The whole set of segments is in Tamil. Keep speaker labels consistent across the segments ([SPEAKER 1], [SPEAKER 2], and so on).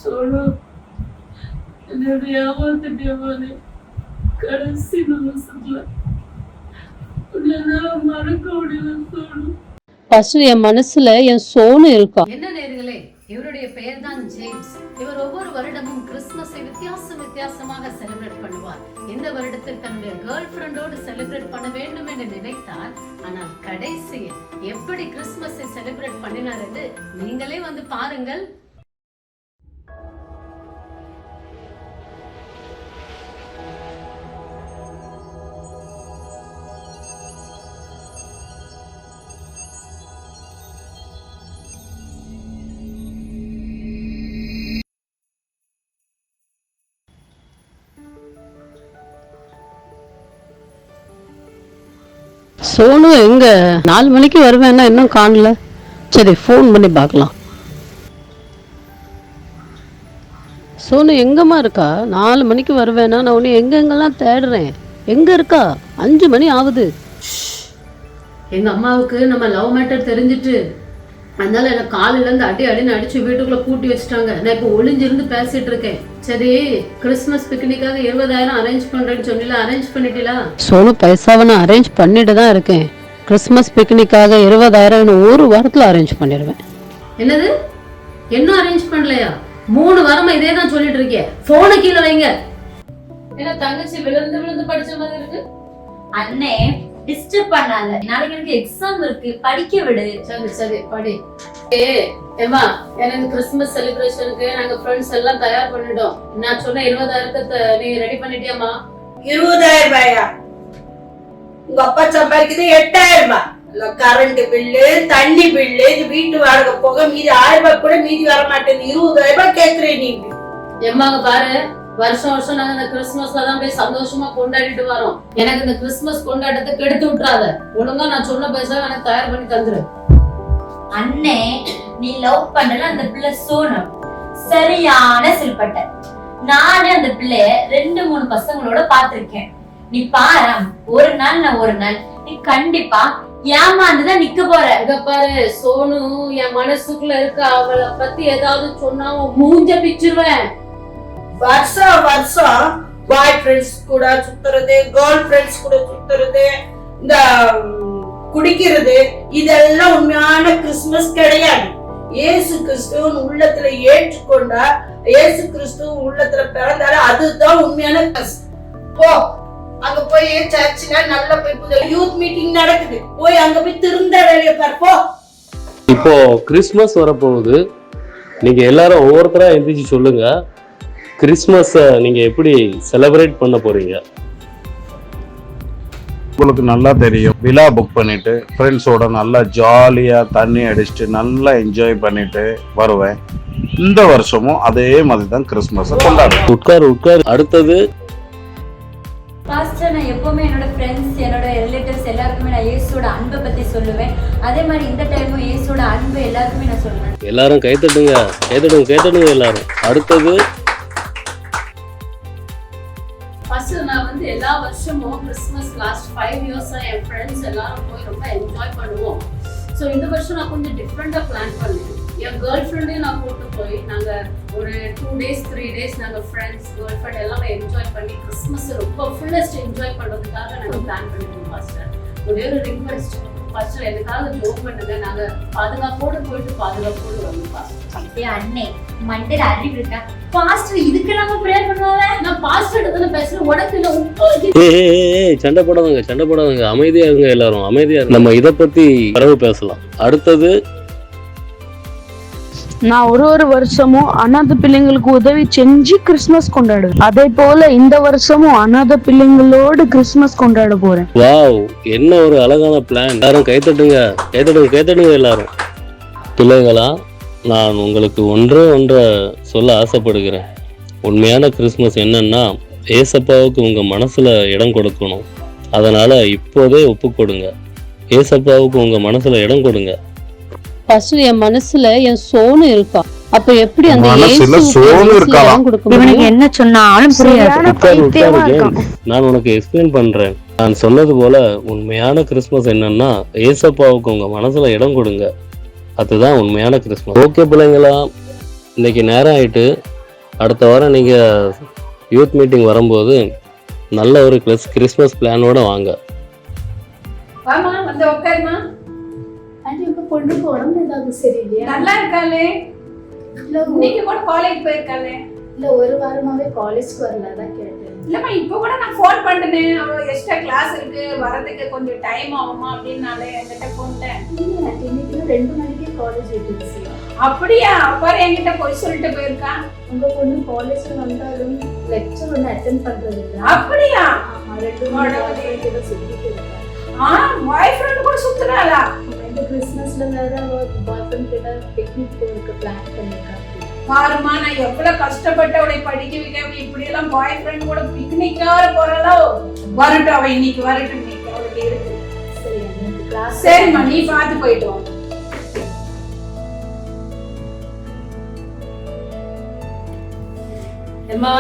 [SPEAKER 1] சோனு, என்னுடைய ஏமாத்திட்டியமானே. கடைசி நிமிஷத்துல என்னால மறக்க முடியல சோனு.
[SPEAKER 2] ஃபர்ஸ்ட் என் மனசுல என் சோனு இருக்கா.
[SPEAKER 3] என்ன நேர்களே, இவருடைய பெயர் தான் ஜேம்ஸ். இவர் ஒவ்வொரு வருடமும் கிறிஸ்துமஸை வித்தியாசமாக செலிப்ரேட் பண்ணுவார். இந்த வருடத்தில் தன்னுடைய கேர்ள் ஃப்ரெண்டோடு செலிப்ரேட் பண்ண வேண்டும் என்று நினைத்தார். ஆனால் கடைசியில் எப்படி கிறிஸ்துமஸை செலிப்ரேட் பண்ணினார் என்று நீங்களே வந்து பாருங்கள்.
[SPEAKER 2] சோனு எங்க 4 மணிக்கு வருவேன்னா இன்னும் காணல. சரி, ஃபோன் பண்ணி பார்க்கலாம். சோனு எங்கம்மா இருக்கா? 4 மணிக்கு வருவேன்னா நான் உன்னை எங்கெங்கெல்லாம் தேடுறேன். எங்க இருக்கா? 5 மணி ஆகுது.
[SPEAKER 3] எங்க அம்மாவுக்கு நம்ம லவ் மேட்டர் தெரிஞ்சிட்டு, அதனால எனக்கு காலையில இருந்து அடின்னு அடிச்சு வீட்டுக்குள்ள கூட்டி வச்சுட்டாங்க. நான் இப்ப ஒளிஞ்சிருந்து பேசிட்டு இருக்கேன். சரி, கிறிஸ்துமஸ் பிக்னிக்காக 20,000 அரேஞ்ச் பண்றேன்னு சொன்னீங்களா? அரேஞ்ச் பண்ணிட்டீங்களா?
[SPEAKER 2] சோனு, பைசாவை நான் அரேஞ்ச் பண்ணிட்டு தான் இருக்கேன். கிறிஸ்துமஸ் பிக்னிக்காக 20,000 ஒரு வாரத்துல அரேஞ்ச் பண்ணிடுவேன்.
[SPEAKER 3] என்னது, இன்னும் அரேஞ்ச் பண்ணலையா? 3 வாரமா இதே தான் சொல்லிட்டு இருக்கேன். போனை கீழே வைங்க. என்ன தங்கச்சி விழுந்து படிச்ச மாதிரி இருக்கு?
[SPEAKER 4] அண்ணே, டிஸ்டர்ப் பண்ணாத. நாளைக்கு எனக்கு எக்ஸாம் இருக்கு, படிக்க விடு.
[SPEAKER 3] சரி படி. ஏமா, எனக்கு கிறிஸ்துமஸ் செலிப்ரேஷனுக்கு நாங்க ஃப்ரெண்ட்ஸ் எல்லாம் தயார் பண்ணிட்டோம். நான் சொன்ன 20,000 நீ ரெடி பண்ணிட்டியாமா?
[SPEAKER 5] 20,000 ரூபாயா? உங்க அப்பா சம்பாதிக்குது 8,000 ரூபாய். கரண்ட் பில்லு, தண்ணி பில்லு, இது வீட்டு வாடகை போக மீதி 1000 ரூபாய் கூட மீதி வர மாட்டேங்குது. 20,000 ரூபாய் கேக்குறேன் நீங்க.
[SPEAKER 3] எம்மாங்க பாரு, வருஷம் நாங்க இந்த கிறிஸ்துமஸ்ல தான் போய் சந்தோஷமா கொண்டாடிட்டு வரோம். எனக்கு இந்த கிறிஸ்துமஸ் கொண்டாட்டத்தை கெடுத்து விட்டுறாத. ஒழுங்கா நான் சொன்ன பைசா எனக்கு தயார் பண்ணி தந்துரு.
[SPEAKER 4] அண்ணே, நீ லவ் பண்ணல அந்த பிள்ளை சோனு சரியான சில்பட்ட. நானே அந்த பிள்ளைய 2-3 பசங்களோட பாத்திருக்கேன். நீ பாரு, ஒரு நாள் நீ கண்டிப்பா ஏமாந்துதான் நிக்க போற.
[SPEAKER 3] இத பாரு சோனு, என் மனசுக்குள்ள இருக்க அவளை பத்தி ஏதாவது சொன்னா மூஞ்ச பிச்சிருவேன்.
[SPEAKER 5] வருஷம் பாய் ஃப்ரெண்ட்ஸ் கூட சுத்துறது, கேர்ள் ஃப்ரெண்ட்ஸ் கூட சுத்துறது, இந்த குடிக்கிறது, இதெல்லாம் உண்மையான கிறிஸ்துமஸ் கிடையாது. இயேசு கிறிஸ்துவின் உள்ளத்துல ஏற்றுக்கொண்டா, இயேசு கிறிஸ்துவின் உள்ளத்துல பிறந்தாரு, அதுதான் உண்மையான போ. அங்க போய் சர்ச்சுல நல்ல போய் யூத் மீட்டிங் நடக்குது, போய் அங்க போய் திருந்த வேலையை பார்ப்போ.
[SPEAKER 6] இப்போ கிறிஸ்துமஸ் வரப்போகுது. நீங்க எல்லாரும் ஒவ்வொருத்தரா எந்திரிச்சு சொல்லுங்க, கிறிஸ்துமஸை நீங்க எப்படி செலிப்ரேட் பண்ண போறீங்க?
[SPEAKER 7] உங்களுக்கு நல்லா தெரியும், விழா புக் பண்ணிட்டு ஃப்ரெண்ட்ஸோட நல்லா ஜாலியா தண்ணி அடிச்சுட்டு நல்லா என்ஜாய் பண்ணிட்டு வருவேன். இந்த வருஷமும் அதே மாதிரி தான் கிறிஸ்துமஸ் கொண்டாடுறேன்.
[SPEAKER 6] உட்கார். அடுத்தது,
[SPEAKER 4] பாஸ்டர், நான் எப்பவுமே என்னோட ஃப்ரெண்ட்ஸ், என்னோட ரிலேட்டிவ்ஸ் எல்லாருக்குமே நான் இயேசுவோட அன்பை பத்தி சொல்லுவேன். அதே மாதிரி இந்த டைமும் இயேசுவோட அன்பை எல்லாருக்குமே நான் சொல்லுவேன்.
[SPEAKER 6] எல்லாரும் கைத்தட்டுங்க எல்லாரும். அடுத்தது,
[SPEAKER 3] நான் வந்து எல்லா வருஷமும் கிறிஸ்துமஸ் லாஸ்ட் 5 இயர்ஸா என் ஃப்ரெண்ட்ஸ் எல்லாரும் போய் ரொம்ப என்ஜாய் பண்ணுவோம். ஸோ இந்த வருஷம் நான் கொஞ்சம் டிஃப்ரெண்டா பிளான் பண்ணேன். என் கேர்ள் ஃப்ரெண்டையும் நான் கூட்டு போய் நாங்க ஒரு 2 days 3 days நாங்க ஃப்ரெண்ட்ஸ் கேர்ள் ஃப்ரெண்ட் எல்லாமே என்ஜாய் பண்ணி கிறிஸ்துமஸ் ரொம்ப ஃபுல்லஸ்ட் என்ஜாய் பண்றதுக்காக நாங்க பிளான் பண்ணிருக்கோம். பாஸ்டர், ஒரே ஒரு ரிக்வெஸ்ட், பாஸ்டர் எனக்காக ஜோக் பண்ணுங்க. நாங்க பாதுகாப்போடு போயிட்டு பாதுகாப்போடு வந்து பாஸ்டர்.
[SPEAKER 4] அப்படியே அண்ணே, மண்டேல அறிவு இருக்கா? பாஸ்டர் இதுக்கு நம்ம ப்ரேயர் பண்ணுவாங்க.
[SPEAKER 3] நான் பாஸ்டர் கிட்ட பேசுறேன், உனக்கு இல்ல
[SPEAKER 6] சண்டை போடாதங்க, அமைதியா இருங்க எல்லாரும், அமைதியா. நம்ம இத பத்தி பிறகு பேசலாம். அடுத்தது,
[SPEAKER 8] நான் ஒரு வருஷமும் அநாத பிள்ளைங்களுக்கு உதவி செஞ்சு கிறிஸ்துமஸ் கொண்டாடுவேன். அதே போல இந்த வருஷமும் அநாத பிள்ளைங்களோடு கிறிஸ்துமஸ் கொண்டாட போறேன்.
[SPEAKER 6] வாவ், என்ன ஒரு அழகான பிளான். எல்லாரும் கைத்தட்டுங்க எல்லாரும். பிள்ளைங்களா, நான் உங்களுக்கு ஒன்றை சொல்ல ஆசைப்படுகிறேன். உண்மையான கிறிஸ்துமஸ் என்னன்னா, ஏசப்பாவுக்கு உங்க மனசுல இடம் கொடுக்கணும். அதனால இப்போதே ஒப்பு கொடுங்க. ஏசப்பாவுக்கு உங்க மனசுல இடம் கொடுங்க.
[SPEAKER 2] ஃபர்ஸ்ட் என் மனசுல என் சோனு இருக்கா. அப்ப எப்படி அந்த
[SPEAKER 8] இவனுக்கு என்ன சொன்னாலும்
[SPEAKER 6] நான் உனக்கு எக்ஸ்பிளைன் பண்றேன். நான் சொன்னது போல உண்மையான கிறிஸ்துமஸ் என்னன்னா, ஏசப்பாவுக்கு உங்க மனசுல இடம் கொடுங்க. அதுதான் உண்மையான கிறிஸ்துமஸ். ஓகே பிள்ளைங்களா, இன்னைக்கு நேரம் ஆயிட்டு அடுத்த வாரம் நீங்கள் யூத் மீட்டிங் வரும்போது நல்ல ஒரு கிறிஸ்மஸ் பிளானோட வாங்க.
[SPEAKER 1] வாமா வந்து உட்காருமா.
[SPEAKER 3] ஆண்டி உங்க பொண்ணுக்கு உடம்பு ஏதாவது சரியில்லையா?
[SPEAKER 1] நல்லா இருக்காளே, இன்னைக்கு கூட காலேஜ் போயிருக்காளே.
[SPEAKER 3] இல்ல ஒரு வாரமாவே காலேஜ்க்கு வரலதான் கேட்டேன்.
[SPEAKER 1] இல்லம்மா இப்ப கூட நான் ஃபோன் பண்ணேன், அவ எக்ஸ்ட்ரா கிளாஸ் இருக்கு வரதுக்கு கொஞ்சம் டைம் ஆகுமா அப்படின்னாலே என்கிட்ட போன்ட்டேன்.
[SPEAKER 3] இல்ல இன்னைக்கு 2 மணிக்கே காலேஜ் விட்டுருச்சு.
[SPEAKER 1] அப்படியா? அப்புறம் என்கிட்ட போய் சொல்லிட்டு போயிருக்கா.
[SPEAKER 3] உங்க பொண்ணு காலேஜ்ல வந்தாலும் லெக்சர் ஒண்ணு அட்டெண்ட் பண்றது இல்ல.
[SPEAKER 1] அப்படியா?
[SPEAKER 3] ஆமா 2 மணி கிட்ட சுத்திட்டு இருக்கா.
[SPEAKER 1] பாய் ஃப்ரெண்ட் கூட சுத்துறாளா?
[SPEAKER 3] இந்த கிறிஸ்மஸ்ல வேற பாய் ஃப்ரெண்ட் கிட்ட பிக்னிக் போறதுக்கு பிளான் பண்ணிருக்காங்க.
[SPEAKER 1] பாருமா நான் எவ்வளவு கஷ்டப்பட்டு அவளை படிக்க வைக்க, இப்படி எல்லாம் பாய் ஃப்ரெண்ட் கூட பிக்னிக்கார போறாளோ. வரட்டும், அவ இன்னைக்கு வரட்டும், இன்னைக்கு அவளுக்கு இருக்கு.
[SPEAKER 3] சரி எனக்கு கிளாஸ்.
[SPEAKER 1] சரிம்மா நீ பார்த்து போயிட்டு வா.
[SPEAKER 3] அம்மா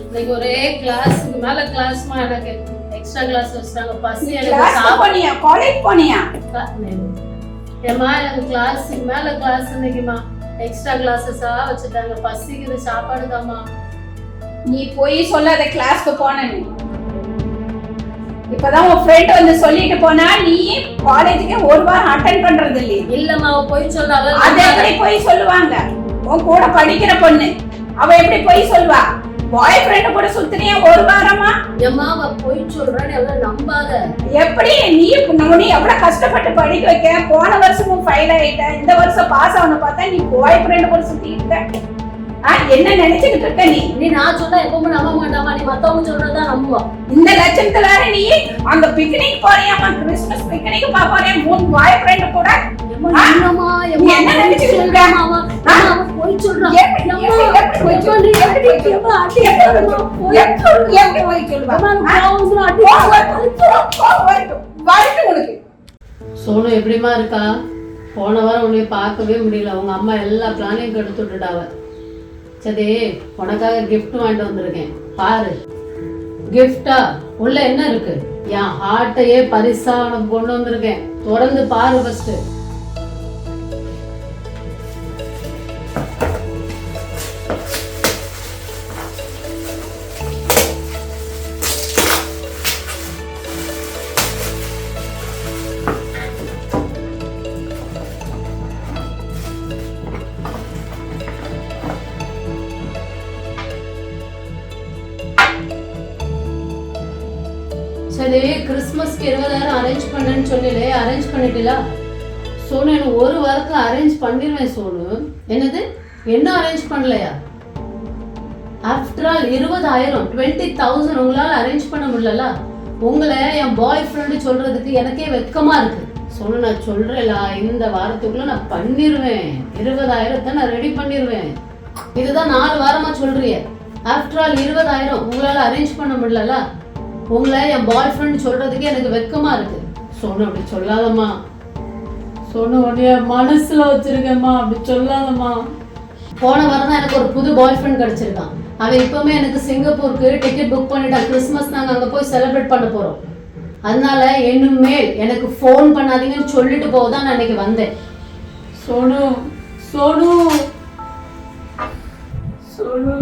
[SPEAKER 3] இன்னைக்கு ஒரே கிளாஸ்க்கு மேல கிளாஸ்மா, எனக்கு எக்ஸ்ட்ரா கிளாஸ் வச்சாங்க. பசி எனக்கு
[SPEAKER 1] கிளாஸ் போனியா? காலேஜ் போனியா?
[SPEAKER 3] ஏமா எனக்கு கிளாஸ்க்கு மேல கிளாஸ் இன்னைக்குமா எக்ஸ்ட்ரா கிளாஸஸா வச்சுட்டாங்க. பசிக்குது, சாப்பாடு தாமா.
[SPEAKER 1] நீ போய் சொல்லாத கிளாஸ்க்கு போனேன்னு. இப்பதான் உன் ஃப்ரெண்ட் வந்து சொல்லிட்டு போனா, நீ காலேஜுக்கு ஒரு வாரம் அட்டெண்ட் பண்றது இல்லையே.
[SPEAKER 3] இல்லம்மா அவ போய் சொல்லாத.
[SPEAKER 1] அது எப்படி போய் சொல்லுவாங்க? உன் கூட படிக்கிற பொண்ணு அவ எப்படி போய் சொல்வா? பாய் ஃப்ரெண்ட் கூட சுத்தினியா ஒரு வாரமா?
[SPEAKER 3] ஏமா அவ போய் சொல்றான்னு எவ்வளவு நம்பாத.
[SPEAKER 1] எப்படி நீ எவ்வளவு கஷ்டப்பட்டு படிக்க வைக்க, போன வருஷமும் ஃபெயில் ஆயிட்ட, இந்த வருஷம் பாஸ் ஆகணும் பார்த்தா நீ பாய் ஃப்ரெண்ட் கூட சுத்திட்டு இருக்க. என்ன நினைச்சுக்கிட்டு இருக்க நீ?
[SPEAKER 3] நீ நான் சொன்னா எப்பவுமே நம்ப மாட்டாமா, நீ மத்தவங்க சொல்றதா நம்புவா.
[SPEAKER 1] இந்த லட்சத்துல நீ அங்க பிக்னிக் போறியாமா? கிறிஸ்மஸ் பிக்னிக் போறியா 3 பாய் ஃப்ரெண்ட் கூட?
[SPEAKER 3] என்னமா
[SPEAKER 1] என்ன நினைச்சுக்கிட்டு இருக்க?
[SPEAKER 3] அவ போய் சொல்றா.
[SPEAKER 1] எப்படி போய் சொல்றீங்க? எப்படி போய் சொல்லுவா?
[SPEAKER 2] சோனு எப்படிமா இருக்கா? போன வாரம் உன்னை பார்க்கவே முடியல, உங்க அம்மா எல்லா பிளானையும் கெடுத்து விட்டுட்டாவ. சரி உனக்காக கிஃப்ட் வாங்கிட்டு வந்திருக்கேன், பாரு. கிஃப்டா? உள்ள என்ன இருக்கு? என் ஹார்ட்டையே பரிசா உனக்கு கொண்டு வந்திருக்கேன், தொடர்ந்து பாரு ஃபர்ஸ்ட். சரி கிறிஸ்மஸ்க்கு 20,000 அரேஞ்ச் பண்ணேன்னு சொல்லலே, அரேஞ்ச் பண்ணிட்டீங்களா? சோனு எனக்கு ஒரு வாரத்துல அரேஞ்ச் பண்ணிடுவேன் சோனு. என்னது என்ன அரேஞ்ச் பண்ணலையா? ஆஃப்டர் ஆல் 20,000 20,000 உங்களால அரேஞ்ச் பண்ண முடியல. உங்களை என் பாய் ஃப்ரெண்டு சொல்றதுக்கு எனக்கே வெட்கமா இருக்கு. சோனு நான் சொல்றேன்ல, இந்த வாரத்துக்குள்ள நான் பண்ணிடுவேன். 20,000 நான் ரெடி பண்ணிடுவேன். இதுதான் 4 வாரமா சொல்றிய. ஆஃப்டர் ஆல் 20,000 உங்களால அரேஞ்ச் பண்ண முடியல. உங்களை என் பாய் ஃப்ரெண்ட் சொல்றதுக்கு எனக்கு வெட்கமா இருக்கு. சோனு அப்படி சொல்லாதம்மா. சோனு உடைய மனசுல வச்சிருக்கேம்மா, அப்படி சொல்லாதம்மா. போன வாரம் தான் எனக்கு ஒரு புது பாய் ஃப்ரெண்ட் கிடைச்சிருக்கான். அவன் இப்பவுமே எனக்கு சிங்கப்பூருக்கு டிக்கெட் புக் பண்ணிட்டான். கிறிஸ்மஸ் நாங்க அங்க போய் செலிப்ரேட் பண்ண போறோம். அதனால இனிமேல் எனக்கு ஃபோன் பண்ணாதீங்கன்னு சொல்லிட்டு போதான் நான் இன்னைக்கு வந்தேன். சோனு சோனு
[SPEAKER 1] சோனு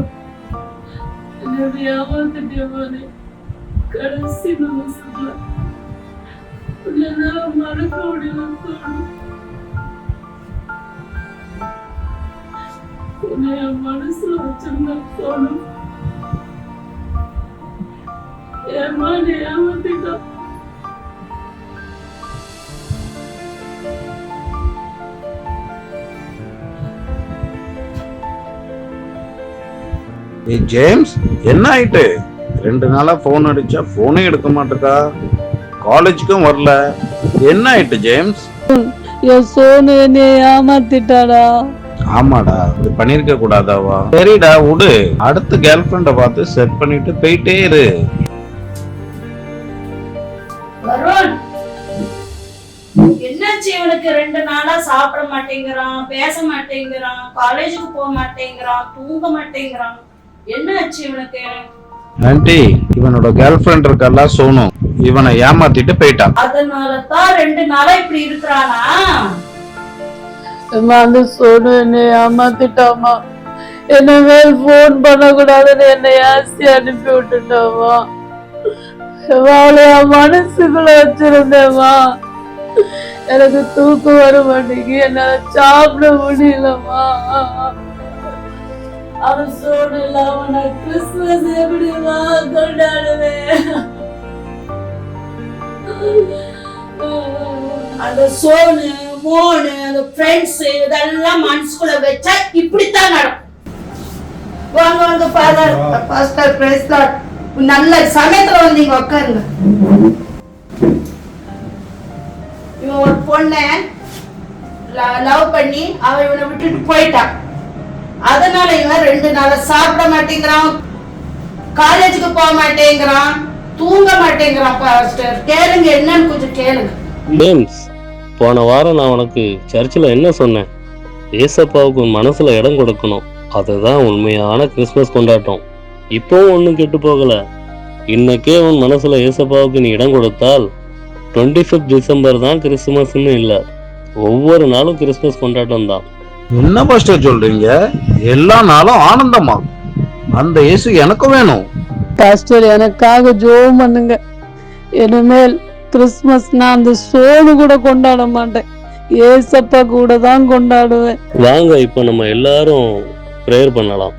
[SPEAKER 1] என்னை ஏமாத்திட்டியம்மானே. கடைசி நிமிஷத்துல உன்னால மறக்க முடியல சோனு. உன்னை என் மனசுல வச்சிருந்தேன் சோனு. ஏமா நீ ஏமாத்திட்டா?
[SPEAKER 7] ஜேம்ஸ் என்ன ஆயிட்டு? 2 நாளா போன் அடிச்சா போனே எடுக்க மாட்டேக்கா, காலேஜுக்கும் வரல. என்ன ஆயிட்டு ஜேம்ஸ்?
[SPEAKER 8] என் சோனு என்னை ஏமாத்திட்டாடா.
[SPEAKER 7] ஆமாடா, இது பண்ணிருக்க கூடாதாவா? சரிடா விடு, அடுத்த கேர்ள் ஃப்ரெண்ட பார்த்து செட் பண்ணிட்டு போயிட்டே இரு.
[SPEAKER 5] வருண் என்னாச்சு இவனுக்கு? 2 நாளா சாப்பிட மாட்டேங்கிறான், பேச மாட்டேங்கிறான், காலேஜுக்கு போக மாட்டேங்கிறான், தூங்க மாட்டேங்கிறான். என்னாச்சு இவனுக்கு?
[SPEAKER 7] ஆண்டி, இவனோட கேர்ள் ஃப்ரெண்ட் இருக்கல்ல சோனு, இவனை ஏமாத்திட்டு போயிட்டான்.
[SPEAKER 5] அதனாலதான் 2 நாளா இப்படி இருக்கிறானா?
[SPEAKER 8] அந்த சோனு என்னை ஏமாத்திட்டாமா. இனிமேல் போன் பண்ணக்கூடாதுன்னு என்னை ஆசி அனுப்பி விட்டுட்டோமா. அவளை என் மனசுக்குள்ள வச்சிருந்தேம்மா. எனக்கு தூக்கம் வர மாட்டேங்கி, என்னால சாப்பிட முடியலம்மா. அவன் சொன்னான் நான் கிறிஸ்துமஸ் எப்படிமா கொண்டாடுவேன்.
[SPEAKER 5] அந்த சோனு மோனு அந்த ஃப்ரெண்ட்ஸ் இதெல்லாம் மனசுக்குள்ள வச்சா இப்படித்தான் நடக்கும். வாங்க வாங்க ஃபாதர் பாஸ்டர் பிரைஸ் லார்ட். நல்ல சமயத்துல வந்தீங்க, உட்காருங்க. இவன் ஒரு பொண்ணை லவ் பண்ணி அவ இவனை விட்டுட்டு போயிட்டான். அதனால இவன் 2 நாளா சாப்பிட மாட்டேங்கிறான், காலேஜுக்கு போக மாட்டேங்கிறான், தூங்க மாட்டேங்கிறான். பாஸ்டர் கேளுங்க, என்னன்னு கொஞ்சம் கேளுங்க.
[SPEAKER 6] ஜேம்ஸ், போன வாரம் நான் உனக்கு சர்ச்சில் என்ன சொன்னேன்? ஏசப்பாவுக்கு உன் மனசுல இடம் கொடுக்கணும். அதுதான் உண்மையான கிறிஸ்மஸ் கொண்டாட்டம். இப்போவும் ஒன்றும் கெட்டு போகல. இன்னைக்கே உன் மனசுல ஏசப்பாவுக்கு நீ இடம் கொடுத்தால் 25 டிசம்பர் தான் கிறிஸ்துமஸ்ன்னு இல்லை, ஒவ்வொரு நாளும் கிறிஸ்துமஸ் கொண்டாட்டம் தான்.
[SPEAKER 7] என்ன பாஸ்டர் சொல்றீங்க? எல்லா நாளும் ஆனந்தமாகும். அந்த இயேசு எனக்கு வேணும்.
[SPEAKER 8] பாஸ்டர் எனக்காக ஜெபம் பண்ணுங்க. இனிமேல் கிறிஸ்துமஸ்னா அந்த சோனு கூட கொண்டாட மாட்டேன், ஏசப்பா கூட தான் கொண்டாடுவேன்.
[SPEAKER 6] வாங்க இப்போ நம்ம எல்லாரும் ப்ரேயர் பண்ணலாம்.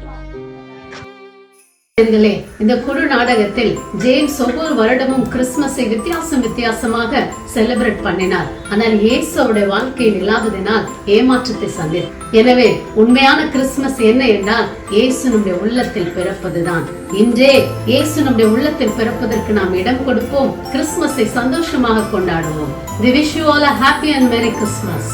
[SPEAKER 2] இந்த குழு நாடகத்தில் ஜேம்ஸ் ஒவ்வொரு வருடமும் கிறிஸ்துமஸை வித்தியாசமாக செலிப்ரேட் பண்ணினார். ஆனால் இயேசுவோட வாழ்க்கையில் இல்லாததினால் ஏமாற்றத்தை சந்தித்தார். எனவே உண்மையான கிறிஸ்துமஸ் என்ன என்றால் இயேசு நம்முடைய உள்ளத்தில் பிறப்பதுதான். இன்றே இயேசு நம்முடைய உள்ளத்தில் பிறப்பதற்கு நாம் இடம் கொடுப்போம். கிறிஸ்துமஸை சந்தோஷமாக கொண்டாடுவோம். We wish you all a happy and merry Christmas.